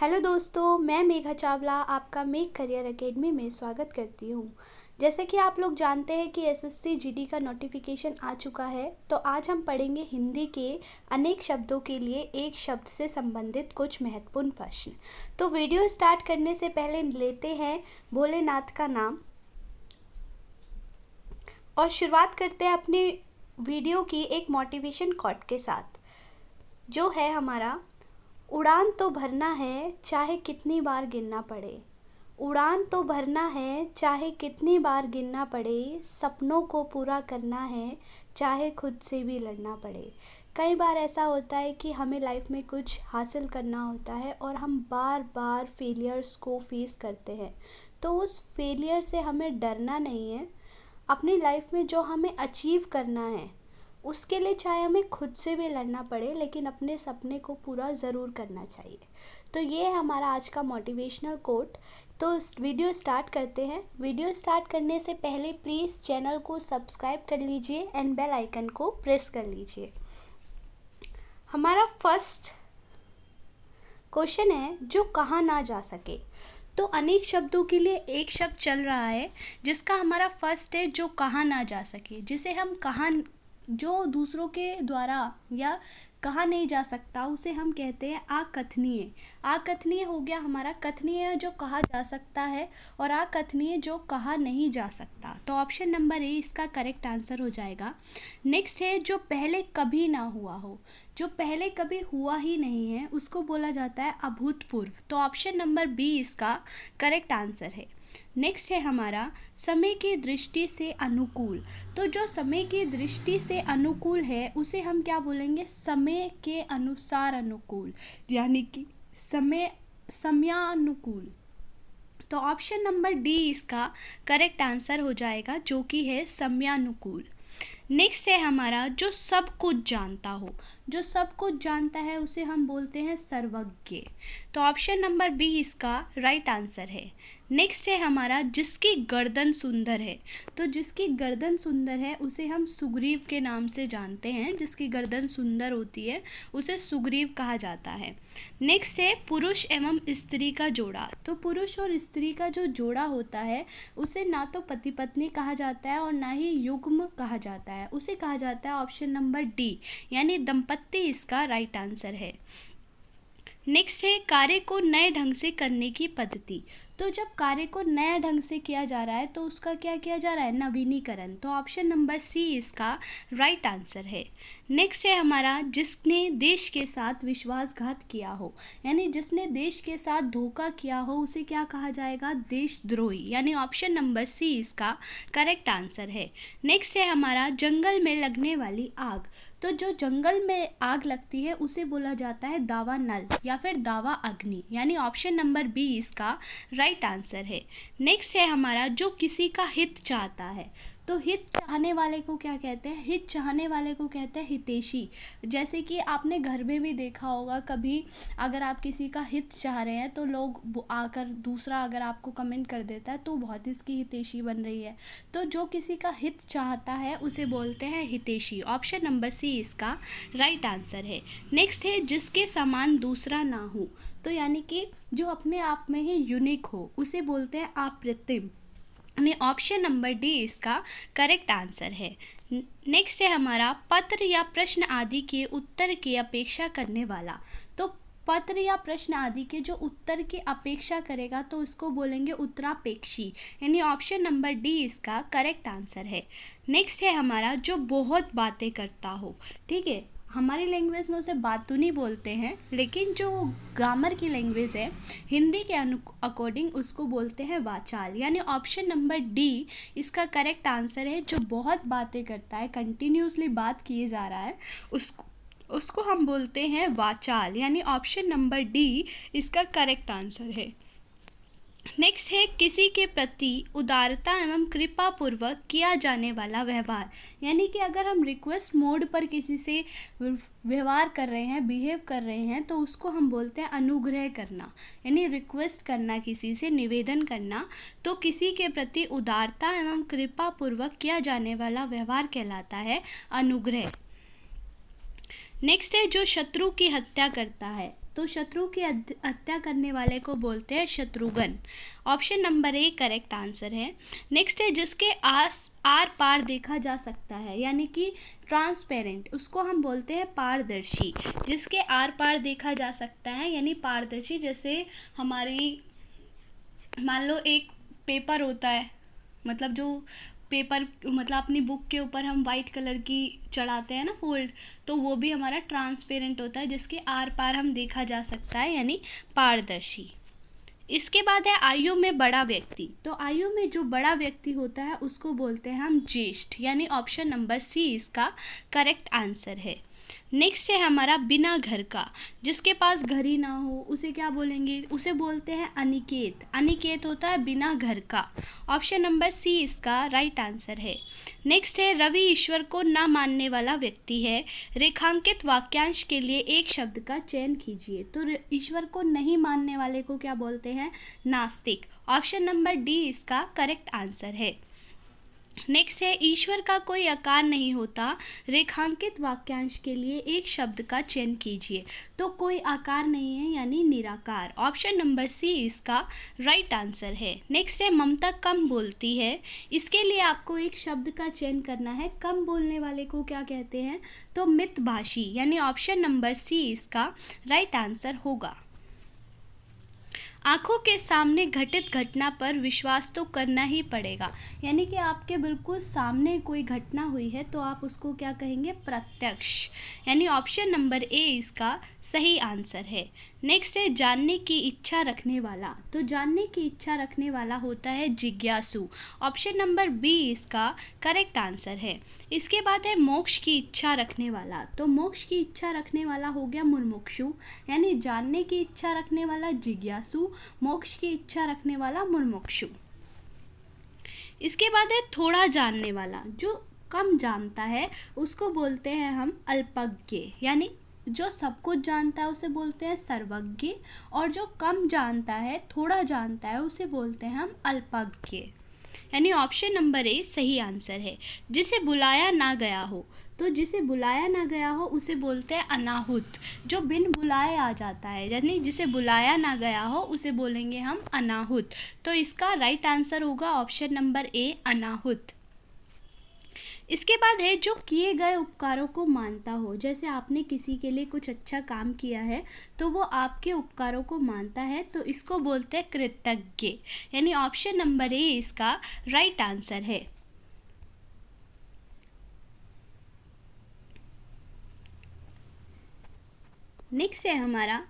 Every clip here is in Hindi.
हेलो दोस्तों, मैं मेघा चावला आपका मेघ करियर एकेडमी में स्वागत करती हूँ। जैसे कि आप लोग जानते हैं कि एसएससी जीडी का नोटिफिकेशन आ चुका है, तो आज हम पढ़ेंगे हिंदी के अनेक शब्दों के लिए एक शब्द से संबंधित कुछ महत्वपूर्ण प्रश्न। तो वीडियो स्टार्ट करने से पहले लेते हैं भोलेनाथ का नाम और शुरुआत करते हैं अपनी वीडियो की एक मोटिवेशन कोट के साथ, जो है हमारा उड़ान तो भरना है चाहे कितनी बार गिरना पड़े। उड़ान तो भरना है चाहे कितनी बार गिरना पड़े, सपनों को पूरा करना है चाहे खुद से भी लड़ना पड़े। कई बार ऐसा होता है कि हमें लाइफ में कुछ हासिल करना होता है और हम बार बार फेलियर्स को फेस करते हैं, तो उस फेलियर से हमें डरना नहीं है। अपनी लाइफ में जो हमें अचीव करना है उसके लिए चाहे हमें खुद से भी लड़ना पड़े, लेकिन अपने सपने को पूरा ज़रूर करना चाहिए। तो ये है हमारा आज का मोटिवेशनल कोट। तो वीडियो स्टार्ट करते हैं। वीडियो स्टार्ट करने से पहले प्लीज़ चैनल को सब्सक्राइब कर लीजिए एंड बेल आइकन को प्रेस कर लीजिए। हमारा फर्स्ट क्वेश्चन है जो कहा ना जा सके। तो अनेक शब्दों के लिए एक शब्द चल रहा है जिसका हमारा फर्स्ट है जो कहा ना जा सके, जिसे हम जो दूसरों के द्वारा या कहा नहीं जा सकता उसे हम कहते हैं अकथनीय। अकथनीय हो गया हमारा, कथनीय जो कहा जा सकता है और अकथनीय जो कहा नहीं जा सकता। तो ऑप्शन नंबर ए इसका करेक्ट आंसर हो जाएगा। नेक्स्ट है जो पहले कभी ना हुआ हो। जो पहले कभी हुआ ही नहीं है उसको बोला जाता है अभूतपूर्व। तो ऑप्शन नंबर बी इसका करेक्ट आंसर है। नेक्स्ट है हमारा समय की दृष्टि से अनुकूल। तो जो समय की दृष्टि से अनुकूल है उसे हम क्या बोलेंगे, समय के अनुसार अनुकूल, यानी कि समयानुकूल। तो ऑप्शन नंबर डी इसका करेक्ट आंसर हो जाएगा, जो कि है समयानुकूल। नेक्स्ट है हमारा जो सब कुछ जानता हो। जो सब कुछ जानता है उसे हम बोलते हैं सर्वज्ञ। तो ऑप्शन नंबर बी इसका राइट आंसर है। नेक्स्ट है हमारा जिसकी गर्दन सुंदर है। तो जिसकी गर्दन सुंदर है उसे हम सुग्रीव के नाम से जानते हैं। जिसकी गर्दन सुंदर होती है उसे सुग्रीव कहा जाता है। नेक्स्ट है पुरुष एवं स्त्री का जोड़ा। तो पुरुष और स्त्री का जो जोड़ा होता है उसे ना तो पति पत्नी कहा जाता है और ना ही युग्म कहा जाता है, उसे कहा जाता है ऑप्शन नंबर डी यानी दंपत्ति इसका राइट आंसर है। नेक्स्ट है कार्य को नए ढंग से करने की पद्धति। तो जब कार्य को नया ढंग से किया जा रहा है तो उसका क्या किया जा रहा है, नवीनीकरण। तो ऑप्शन नंबर सी इसका राइट आंसर है। नेक्स्ट है हमारा जिसने देश के साथ विश्वासघात किया हो, यानी जिसने देश के साथ धोखा किया हो उसे क्या कहा जाएगा, देशद्रोही, यानी ऑप्शन नंबर सी इसका करेक्ट आंसर है। नेक्स्ट है हमारा जंगल में लगने वाली आग। तो जो जंगल में आग लगती है उसे बोला जाता है दावा नल या फिर दावा अग्नि, यानी ऑप्शन नंबर बी इसका राइट आंसर है। नेक्स्ट है हमारा जो किसी का हित चाहता है। तो हित चाहने वाले को क्या कहते हैं, हित चाहने वाले को कहते हैं हितैषी। जैसे कि आपने घर में भी देखा होगा, कभी अगर आप किसी का हित चाह रहे हैं तो लोग आकर दूसरा अगर आपको कमेंट कर देता है तो बहुत इसकी हितैषी बन रही है। तो जो किसी का हित चाहता है उसे बोलते हैं हितैषी। ऑप्शन नंबर सी इसका राइट आंसर है। नेक्स्ट है जिसके समान दूसरा ना हो। तो यानी कि जो अपने आप में ही यूनिक हो उसे बोलते हैं अप्रतिम, यानी ऑप्शन नंबर डी इसका करेक्ट आंसर है। नेक्स्ट है हमारा पत्र या प्रश्न आदि के उत्तर की अपेक्षा करने वाला। तो पत्र या प्रश्न आदि के जो उत्तर की अपेक्षा करेगा तो इसको बोलेंगे उत्तरापेक्षी, यानी ऑप्शन नंबर डी इसका करेक्ट आंसर है। नेक्स्ट है हमारा जो बहुत बातें करता हो। ठीक है, हमारी लैंग्वेज में उसे बातूनी बोलते हैं, लेकिन जो ग्रामर की लैंग्वेज है हिंदी के अकॉर्डिंग उसको बोलते हैं वाचाल, यानी ऑप्शन नंबर डी इसका करेक्ट आंसर है। जो बहुत बातें करता है, कंटिन्यूसली बात किए जा रहा है, उसको हम बोलते हैं वाचाल, यानी ऑप्शन नंबर डी इसका करेक्ट आंसर है। नेक्स्ट है किसी के प्रति उदारता एवं कृपा पूर्वक किया जाने वाला व्यवहार, यानी कि अगर हम रिक्वेस्ट मोड पर किसी से व्यवहार कर रहे हैं, बिहेव कर रहे हैं, तो उसको हम बोलते हैं अनुग्रह करना, यानी रिक्वेस्ट करना, किसी से निवेदन करना। तो किसी के प्रति उदारता एवं कृपा पूर्वक किया जाने वाला व्यवहार कहलाता है अनुग्रह। नेक्स्ट है जो शत्रु की हत्या करता है। तो शत्रु की हत्या करने वाले को बोलते हैं Shatrughan. Option number A correct answer है। नेक्स्ट है जिसके आर पार देखा जा सकता है, यानी कि ट्रांसपेरेंट, उसको हम बोलते हैं पारदर्शी। जिसके आर पार देखा जा सकता है यानी पारदर्शी, जैसे हमारी मान लो एक पेपर होता है, मतलब जो पेपर मतलब अपनी बुक के ऊपर हम वाइट कलर की चढ़ाते हैं ना फोल्ड, तो वो भी हमारा ट्रांसपेरेंट होता है, जिसके आर पार हम देखा जा सकता है यानी पारदर्शी। इसके बाद है आयु में बड़ा व्यक्ति। तो आयु में जो बड़ा व्यक्ति होता है उसको बोलते हैं हम ज्येष्ठ, यानी ऑप्शन नंबर सी इसका करेक्ट आंसर है। नेक्स्ट है हमारा बिना घर का। जिसके पास घर ही ना हो उसे क्या बोलेंगे, उसे बोलते हैं अनिकेत। अनिकेत होता है बिना घर का। ऑप्शन नंबर सी इसका राइट आंसर है। नेक्स्ट है रवि ईश्वर को ना मानने वाला व्यक्ति है। रेखांकित वाक्यांश के लिए एक शब्द का चयन कीजिए। तो ईश्वर को नहीं मानने वाले को क्या बोलते हैं, नास्तिक। ऑप्शन नंबर डी इसका करेक्ट आंसर है। नेक्स्ट है ईश्वर का कोई आकार नहीं होता। रेखांकित वाक्यांश के लिए एक शब्द का चयन कीजिए। तो कोई आकार नहीं है यानी निराकार। ऑप्शन नंबर सी इसका राइट आंसर है। नेक्स्ट है ममता कम बोलती है। इसके लिए आपको एक शब्द का चयन करना है। कम बोलने वाले को क्या कहते हैं, तो मितभाषी, यानी ऑप्शन नंबर सी इसका राइट आंसर होगा। आंखों के सामने घटित घटना पर विश्वास तो करना ही पड़ेगा, यानी कि आपके बिल्कुल सामने कोई घटना हुई है तो आप उसको क्या कहेंगे, प्रत्यक्ष, यानी ऑप्शन नंबर ए इसका सही आंसर है। नेक्स्ट है जानने की इच्छा रखने वाला। तो जानने की इच्छा रखने वाला होता है जिज्ञासु। ऑप्शन नंबर बी इसका करेक्ट आंसर है। इसके बाद है मोक्ष की इच्छा रखने वाला। तो मोक्ष की इच्छा रखने वाला हो गया मुमुक्षु, यानी जानने की इच्छा रखने वाला जिज्ञासु, मोक्ष की इच्छा रखने वाला मुमुक्षु। इसके बाद है थोड़ा जानने वाला। जो कम जानता है उसको बोलते हैं हम अल्पज्ञ, यानी जो सब कुछ जानता है उसे बोलते हैं सर्वज्ञ, और जो कम जानता है, थोड़ा जानता है, उसे बोलते हैं हम अल्पज्ञ, यानी ऑप्शन नंबर ए सही आंसर है। जिसे बुलाया ना गया हो। तो जिसे बुलाया ना गया हो उसे बोलते हैं अनाहुत। जो बिन बुलाए आ जाता है, यानी जिसे बुलाया ना गया हो उसे बोलेंगे हम अनाहुत। तो इसका राइट आंसर होगा ऑप्शन नंबर ए अनाहुत। इसके बाद है जो किए गए उपकारों को मानता हो। जैसे आपने किसी के लिए कुछ अच्छा काम किया है तो वो आपके उपकारों को मानता है, तो इसको बोलते हैं कृतज्ञ, यानी ऑप्शन नंबर ए इसका राइट आंसर है। नेक्स्ट है हमारा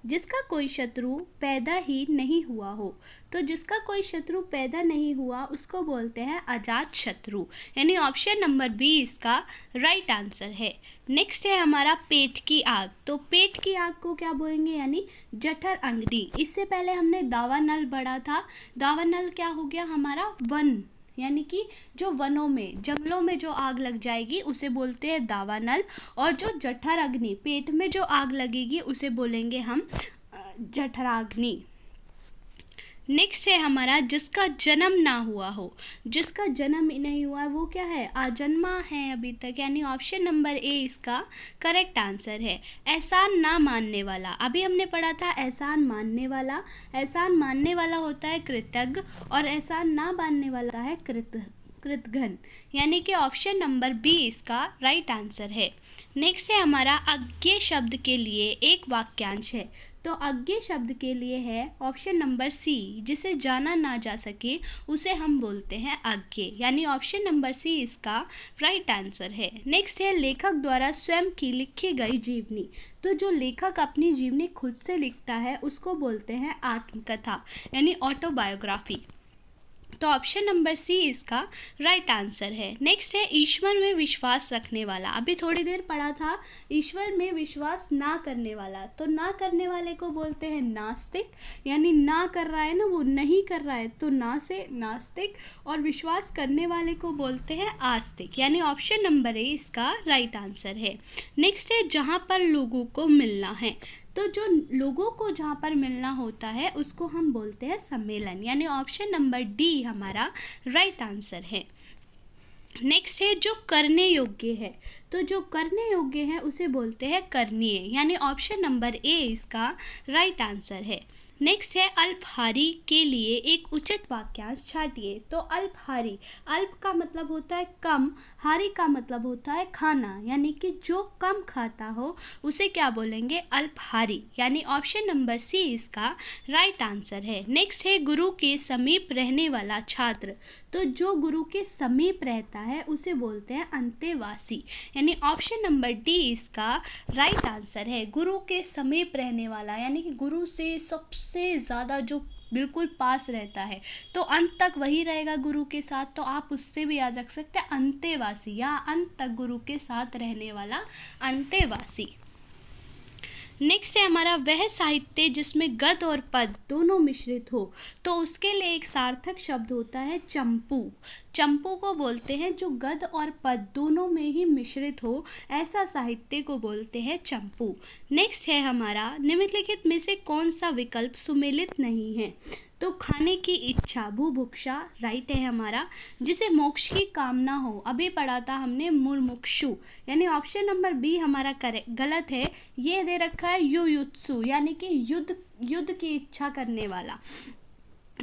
जिसका कोई शत्रु पैदा ही नहीं हुआ हो। तो जिसका कोई शत्रु पैदा नहीं हुआ उसको बोलते हैं अजात शत्रु, यानी ऑप्शन नंबर बी इसका राइट आंसर है। नेक्स्ट है हमारा पेट की आग। तो पेट की आग को क्या बोलेंगे, यानी जठर अग्नि। इससे पहले हमने दावानल पढ़ा था। दावानल क्या हो गया हमारा, वन, यानी कि जो वनों में, जंगलों में जो आग लग जाएगी उसे बोलते हैं दावानल, और जो जठर अग्नि, पेट में जो आग लगेगी उसे बोलेंगे हम जठराग्नि। नेक्स्ट है हमारा जिसका जन्म ना हुआ हो। जिसका जन्म नहीं हुआ है वो क्या है, अजन्मा है अभी तक, यानी ऑप्शन नंबर ए इसका करेक्ट आंसर है। एहसान ना मानने वाला, अभी हमने पढ़ा था एहसान मानने वाला। एहसान मानने वाला होता है कृतज्ञ, और एहसान ना मानने वाला है कृतघ्न, यानी कि ऑप्शन नंबर बी इसका राइट आंसर है। नेक्स्ट है हमारा अज्ञेय शब्द के लिए एक वाक्यांश है। तो अज्ञेय शब्द के लिए है ऑप्शन नंबर सी, जिसे जाना ना जा सके उसे हम बोलते हैं अज्ञेय, यानी ऑप्शन नंबर सी इसका राइट आंसर है। नेक्स्ट है लेखक द्वारा स्वयं की लिखी गई जीवनी। तो जो लेखक अपनी जीवनी खुद से लिखता है उसको बोलते हैं आत्मकथा, यानी ऑटोबायोग्राफी। तो ऑप्शन नंबर सी इसका राइट आंसर है। नेक्स्ट है ईश्वर में विश्वास रखने वाला। अभी थोड़ी देर पढ़ा था ईश्वर में विश्वास ना करने वाला। तो ना करने वाले को बोलते हैं नास्तिक, यानी ना कर रहा है ना, वो नहीं कर रहा है, तो ना से नास्तिक, और विश्वास करने वाले को बोलते हैं आस्तिक, यानी ऑप्शन नंबर ए इसका राइट आंसर है। नेक्स्ट है जहाँ पर लोगों को मिलना है। तो जो लोगों को जहाँ पर मिलना होता है उसको हम बोलते हैं सम्मेलन, यानी ऑप्शन नंबर डी हमारा राइट आंसर है। नेक्स्ट है जो करने योग्य है, तो जो करने योग्य है उसे बोलते हैं करणीय, यानी ऑप्शन नंबर ए इसका राइट आंसर है। नेक्स्ट है अल्पहारी के लिए एक उचित वाक्यांश छाटिए। तो अल्पहारी, अल्प का मतलब होता है कम, हारी का मतलब होता है खाना, यानी कि जो कम खाता हो उसे क्या बोलेंगे, अल्पहारी, यानी ऑप्शन नंबर सी इसका राइट आंसर है। नेक्स्ट है गुरु के समीप रहने वाला छात्र, तो जो गुरु के समीप रहता है उसे बोलते हैं अंतेवासी, यानी ऑप्शन नंबर डी इसका राइट आंसर है। गुरु के समीप रहने वाला यानी कि गुरु से सबसे ज़्यादा जो बिल्कुल पास रहता है, तो अंत तक वही रहेगा गुरु के साथ, तो आप उससे भी याद रख सकते हैं अंतेवासी, या अंत तक गुरु के साथ रहने वाला अंतेवासी। नेक्स्ट है हमारा वह साहित्य जिसमें गद्य और पद दोनों मिश्रित हो, तो उसके लिए एक सार्थक शब्द होता है चंपू। चंपू को बोलते हैं जो गद्य और पद दोनों में ही मिश्रित हो, ऐसा साहित्य को बोलते हैं चंपू। नेक्स्ट है हमारा निम्नलिखित में से कौन सा विकल्प सुमेलित नहीं है, तो खाने की इच्छा बुभुक्षा राइट है हमारा। जिसे मोक्ष की कामना हो, अभी पढ़ा था हमने मुमुक्षु, यानी ऑप्शन नंबर बी हमारा गलत है। ये दे रखा है युयुत्सु, यानी कि युद्ध की इच्छा करने वाला।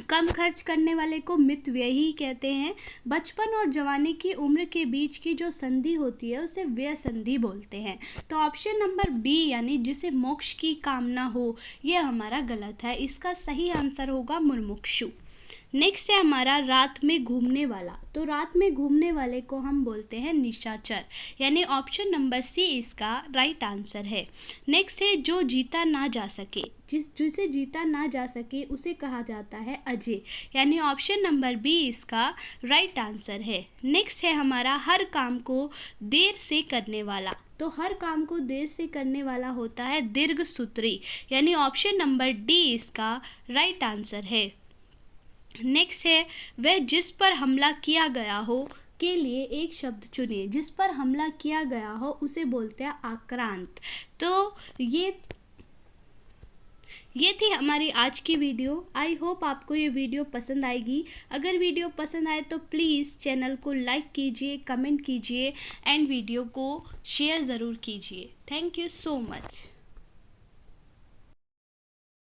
कम खर्च करने वाले को मितव्ययी कहते हैं। बचपन और जवानी की उम्र के बीच की जो संधि होती है उसे व्यय संधि बोलते हैं। तो ऑप्शन नंबर बी यानी जिसे मोक्ष की कामना हो, ये हमारा गलत है। इसका सही आंसर होगा मुमुक्षु। नेक्स्ट है हमारा रात में घूमने वाला, तो रात में घूमने वाले को हम बोलते हैं निशाचर, यानी ऑप्शन नंबर सी इसका राइट आंसर है। नेक्स्ट है जो जीता ना जा सके, जिसे जीता ना जा सके उसे कहा जाता है अजय, यानी ऑप्शन नंबर बी इसका राइट आंसर है। नेक्स्ट है हमारा हर काम को देर से करने वाला, तो हर काम को देर से करने वाला होता है दीर्घसूत्री, यानी ऑप्शन नंबर डी इसका राइट आंसर है। नेक्स्ट है वह जिस पर हमला किया गया हो के लिए एक शब्द चुनिए। जिस पर हमला किया गया हो उसे बोलते हैं आक्रांत। तो ये थी हमारी आज की वीडियो। आई होप आपको ये वीडियो पसंद आएगी। अगर वीडियो पसंद आए तो प्लीज़ चैनल को लाइक कीजिए, कमेंट कीजिए एंड वीडियो को शेयर ज़रूर कीजिए। Thank you so much.